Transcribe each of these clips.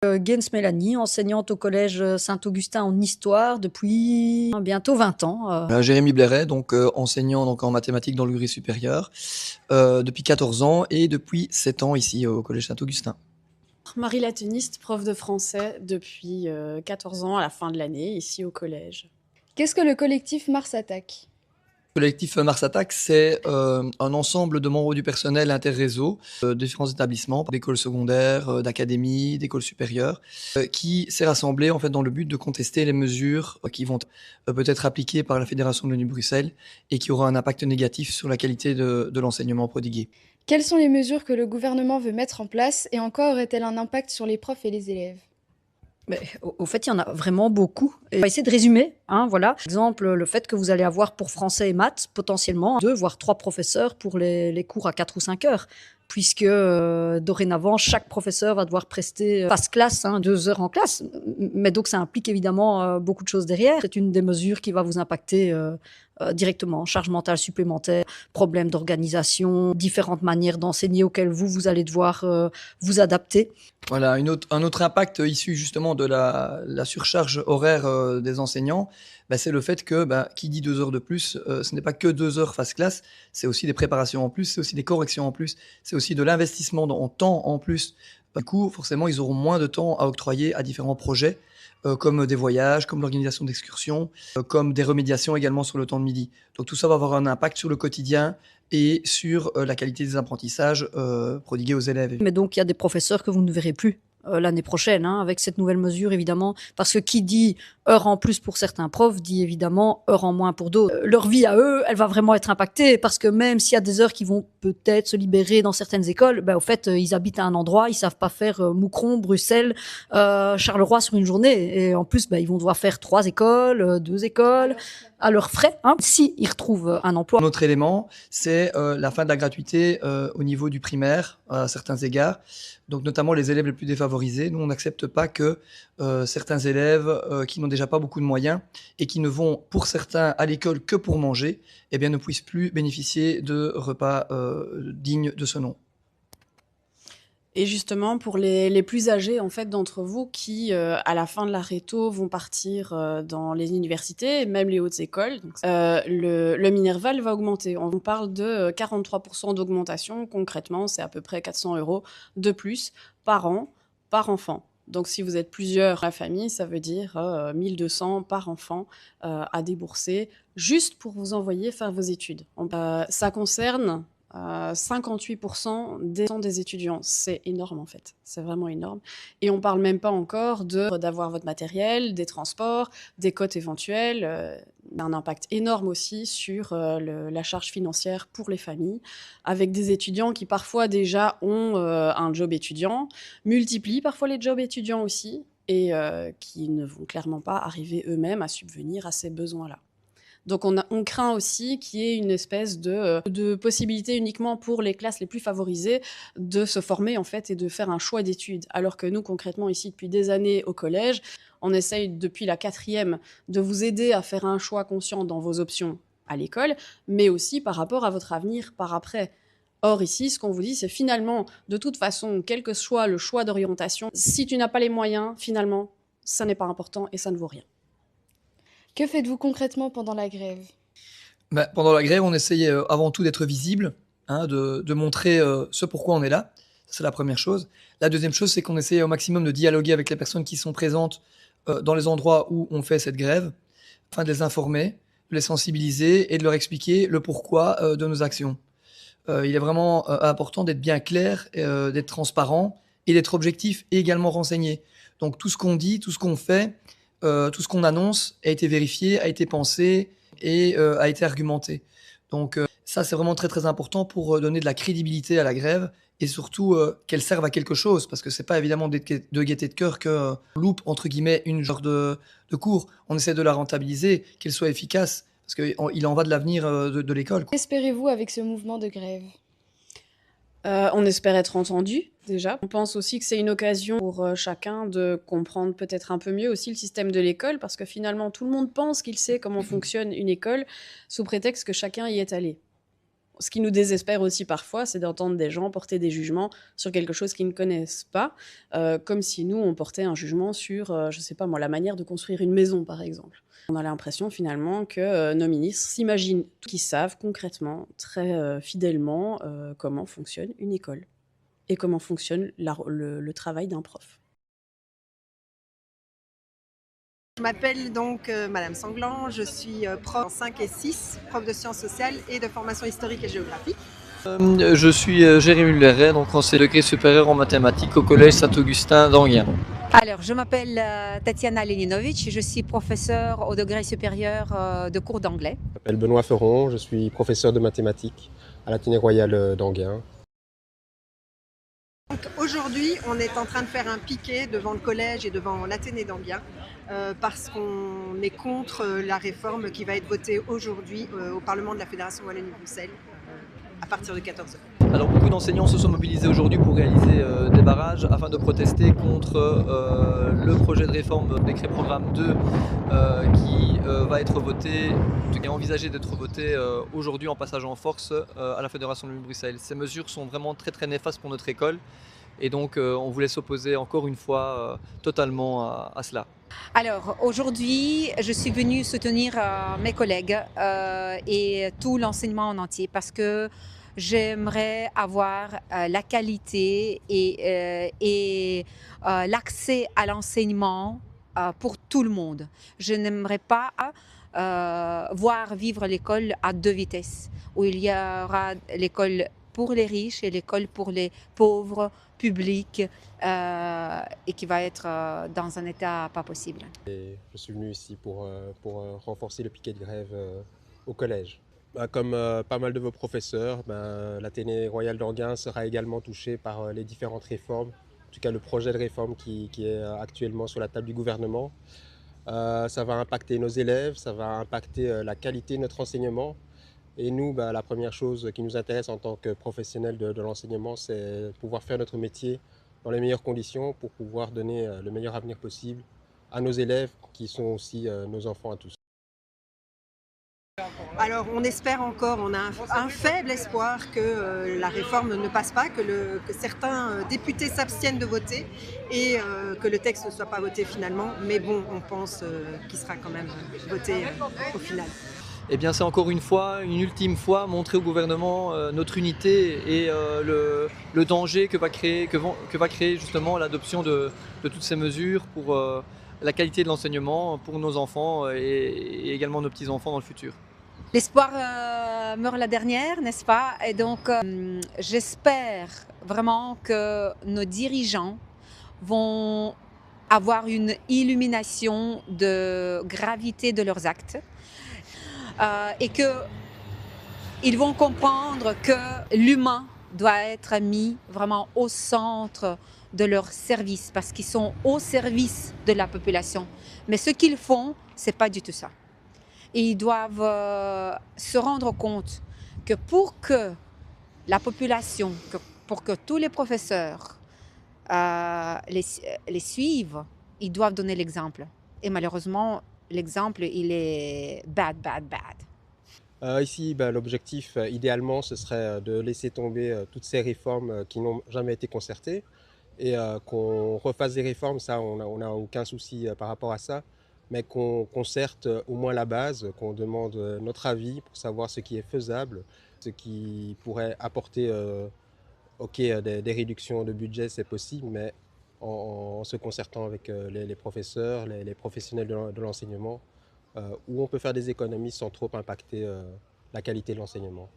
Gaines Mélanie, enseignante au collège Saint-Augustin en histoire depuis bientôt 20 ans. Jérémy Blairet, donc enseignant donc en mathématiques dans le gris supérieur, depuis 14 ans et depuis 7 ans ici au collège Saint-Augustin. Marie Lateniste, prof de français depuis 14 ans à la fin de l'année, ici au collège. Qu'est-ce que le collectif Mars Attack ? Le collectif Mars Attack, c'est un ensemble de membres du personnel interréseau de différents établissements, d'écoles secondaires, d'académies, d'écoles supérieures, qui s'est rassemblé en fait dans le but de contester les mesures qui vont peut-être appliquées par la Fédération de l'ONU-Bruxelles et qui aura un impact négatif sur la qualité de l'enseignement prodigué. Quelles sont les mesures que le gouvernement veut mettre en place et en quoi aurait-elles un impact sur les profs et les élèves ? Mais au fait, il y en a vraiment beaucoup. Et on va essayer de résumer. Voilà. Par exemple, le fait que vous allez avoir pour français et maths, potentiellement, 2 voire 3 professeurs pour les cours à 4 ou 5 heures. Puisque dorénavant, chaque professeur va devoir prester passe classe, 2 heures en classe. Mais donc, ça implique évidemment beaucoup de choses derrière. C'est une des mesures qui va vous impacter directement. Charge mentale supplémentaire, problèmes d'organisation, différentes manières d'enseigner auxquelles vous allez devoir vous adapter. Voilà, un autre impact issu justement de la surcharge horaire des enseignants, c'est le fait que qui dit 2 heures de plus, ce n'est pas que 2 heures face classe, c'est aussi des préparations en plus, c'est aussi des corrections en plus, c'est aussi de l'investissement en temps en plus. Du coup, forcément, ils auront moins de temps à octroyer à différents projets, comme des voyages, comme l'organisation d'excursions, comme des remédiations également sur le temps de midi. Donc tout ça va avoir un impact sur le quotidien et sur la qualité des apprentissages prodigués aux élèves. Mais donc, il y a des professeurs que vous ne verrez plus l'année prochaine, avec cette nouvelle mesure, évidemment. Parce que qui dit heure en plus pour certains profs, dit évidemment heure en moins pour d'autres. Leur vie à eux, elle va vraiment être impactée, parce que même s'il y a des heures qui vont peut-être se libérer dans certaines écoles, au fait, ils habitent à un endroit, ils savent pas faire Moucron, Bruxelles, Charleroi sur une journée. Et en plus, ils vont devoir faire 3 écoles, 2 écoles, à leurs frais, si ils retrouvent un emploi. Un autre élément, c'est la fin de la gratuité au niveau du primaire, à certains égards. Donc notamment les élèves les plus défavorisés. Nous, on n'accepte pas que certains élèves qui n'ont déjà pas beaucoup de moyens et qui ne vont, pour certains, à l'école que pour manger, ne puissent plus bénéficier de repas dignes de ce nom. Et justement, pour les plus âgés en fait d'entre vous qui, à la fin de la réto, vont partir dans les universités, même les hautes écoles, donc, le Minerval va augmenter. On parle de 43% d'augmentation. Concrètement, c'est à peu près 400 € de plus par an, par enfant. Donc si vous êtes plusieurs à la famille, ça veut dire 1200 par enfant à débourser juste pour vous envoyer faire vos études. Ça concerne 58% des étudiants. C'est énorme en fait, c'est vraiment énorme. Et on parle même pas encore d'avoir votre matériel, des transports, des cotes éventuelles. Un impact énorme aussi sur la charge financière pour les familles, avec des étudiants qui parfois déjà ont un job étudiant, multiplient parfois les jobs étudiants aussi, et qui ne vont clairement pas arriver eux-mêmes à subvenir à ces besoins-là. Donc on craint aussi qu'il y ait une espèce de possibilité uniquement pour les classes les plus favorisées de se former en fait et de faire un choix d'études. Alors que nous, concrètement, ici, depuis des années au collège, on essaye depuis la 4e de vous aider à faire un choix conscient dans vos options à l'école, mais aussi par rapport à votre avenir par après. Or ici, ce qu'on vous dit, c'est finalement, de toute façon, quel que soit le choix d'orientation, si tu n'as pas les moyens, finalement, ça n'est pas important et ça ne vaut rien. Que faites-vous concrètement pendant la grève ? Pendant la grève, on essaye avant tout d'être visible, de montrer ce pourquoi on est là. C'est la première chose. La deuxième chose, c'est qu'on essaye au maximum de dialoguer avec les personnes qui sont présentes dans les endroits où on fait cette grève, afin de les informer, de les sensibiliser et de leur expliquer le pourquoi de nos actions. Il est vraiment important d'être bien clair, d'être transparent et d'être objectif et également renseigné. Donc tout ce qu'on dit, tout ce qu'on fait, tout ce qu'on annonce a été vérifié, a été pensé et a été argumenté. Donc ça, c'est vraiment très très important pour donner de la crédibilité à la grève et surtout qu'elle serve à quelque chose, parce que c'est pas évidemment de gaieté de cœur que loupe entre guillemets une genre de cours. On essaie de la rentabiliser, qu'elle soit efficace, parce qu'il en va de l'avenir de l'école. Qu'espérez-vous avec ce mouvement de grève ? On espère être entendu, déjà. On pense aussi que c'est une occasion pour chacun de comprendre peut-être un peu mieux aussi le système de l'école, parce que finalement, tout le monde pense qu'il sait comment fonctionne une école, sous prétexte que chacun y est allé. Ce qui nous désespère aussi parfois, c'est d'entendre des gens porter des jugements sur quelque chose qu'ils ne connaissent pas, comme si nous, on portait un jugement sur, je sais pas moi, la manière de construire une maison, par exemple. On a l'impression finalement que nos ministres s'imaginent qu'ils savent concrètement, très fidèlement, comment fonctionne une école et comment fonctionne le travail d'un prof. Je m'appelle donc Madame Sanglant, je suis prof en 5 et 6, prof de sciences sociales et de formation historique et géographique. Je suis Jérémy Muleret, donc conseiller degré supérieur en mathématiques au collège Saint-Augustin d'Anguien. Alors, je m'appelle Tatiana Leninovic, je suis professeure au degré supérieur de cours d'anglais. Je m'appelle Benoît Ferron, je suis professeur de mathématiques à l'Athénée royal d'Anguien. Aujourd'hui, on est en train de faire un piquet devant le collège et devant l'Athénée d'Anguien parce qu'on est contre la réforme qui va être votée aujourd'hui au Parlement de la Fédération Wallonie-Bruxelles à partir de 14h. Alors beaucoup d'enseignants se sont mobilisés aujourd'hui pour réaliser des barrages afin de protester contre le projet de réforme décret programme 2 qui va être voté, en tout cas envisagé d'être voté aujourd'hui en passage en force à la Fédération de Bruxelles. Ces mesures sont vraiment très très néfastes pour notre école et donc on voulait s'opposer encore une fois totalement à cela. Alors, aujourd'hui, je suis venue soutenir mes collègues et tout l'enseignement en entier parce que j'aimerais avoir la qualité et l'accès à l'enseignement pour tout le monde. Je n'aimerais pas voir vivre l'école à deux vitesses, où il y aura l'école pour les riches et l'école pour les pauvres, publics, et qui va être dans un état pas possible. Et je suis venu ici pour renforcer le piquet de grève au collège. Comme pas mal de vos professeurs, l'Athénée royal d'Anguien sera également touché par les différentes réformes, en tout cas le projet de réforme qui est actuellement sur la table du gouvernement. Ça va impacter nos élèves, ça va impacter la qualité de notre enseignement. Et nous, la première chose qui nous intéresse en tant que professionnels de l'enseignement, c'est pouvoir faire notre métier dans les meilleures conditions pour pouvoir donner le meilleur avenir possible à nos élèves qui sont aussi nos enfants à tous. Alors on espère encore, on a un faible espoir que la réforme ne passe pas, que certains députés s'abstiennent de voter et que le texte ne soit pas voté finalement. Mais bon, on pense qu'il sera quand même voté au final. Eh bien, c'est encore une fois, une ultime fois, montrer au gouvernement notre unité et le danger que va créer justement l'adoption de toutes ces mesures pour la qualité de l'enseignement, pour nos enfants et également nos petits-enfants dans le futur. L'espoir meurt la dernière, n'est-ce pas? Et donc, j'espère vraiment que nos dirigeants vont avoir une illumination de gravité de leurs actes et qu'ils vont comprendre que l'humain doit être mis vraiment au centre de leur service parce qu'ils sont au service de la population. Mais ce qu'ils font, c'est pas du tout ça. Et ils doivent se rendre compte que pour que la population, pour que tous les professeurs les suivent, ils doivent donner l'exemple. Et malheureusement, l'exemple, il est bad. Ici, l'objectif, idéalement, ce serait de laisser tomber toutes ces réformes qui n'ont jamais été concertées et qu'on refasse des réformes, ça, on n'a aucun souci par rapport à ça, mais qu'on concerte au moins la base, qu'on demande notre avis pour savoir ce qui est faisable, ce qui pourrait apporter, des réductions de budget, c'est possible, mais en se concertant avec les professeurs, les professionnels de l'enseignement, où on peut faire des économies sans trop impacter la qualité de l'enseignement.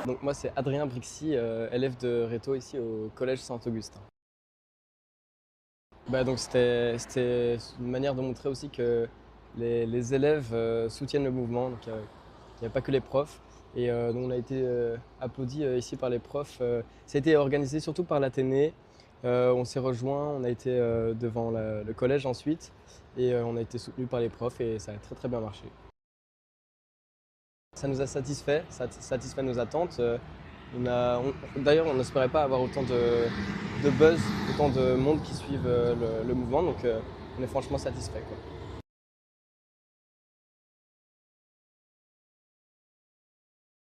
Donc moi c'est Adrien Brixy, élève de Réto ici au collège Saint-Augustin. Donc c'était une manière de montrer aussi que les élèves soutiennent le mouvement, donc il n'y a pas que les profs. Et donc on a été applaudis ici par les profs. Ça a été organisé surtout par l'Athénée On s'est rejoints, on a été devant le collège ensuite et on a été soutenus par les profs et ça a très très bien marché. Ça nous a satisfait, ça satisfait nos attentes. D'ailleurs, on n'espérait pas avoir autant de buzz, autant de monde qui suivent le mouvement, donc on est franchement satisfait, quoi.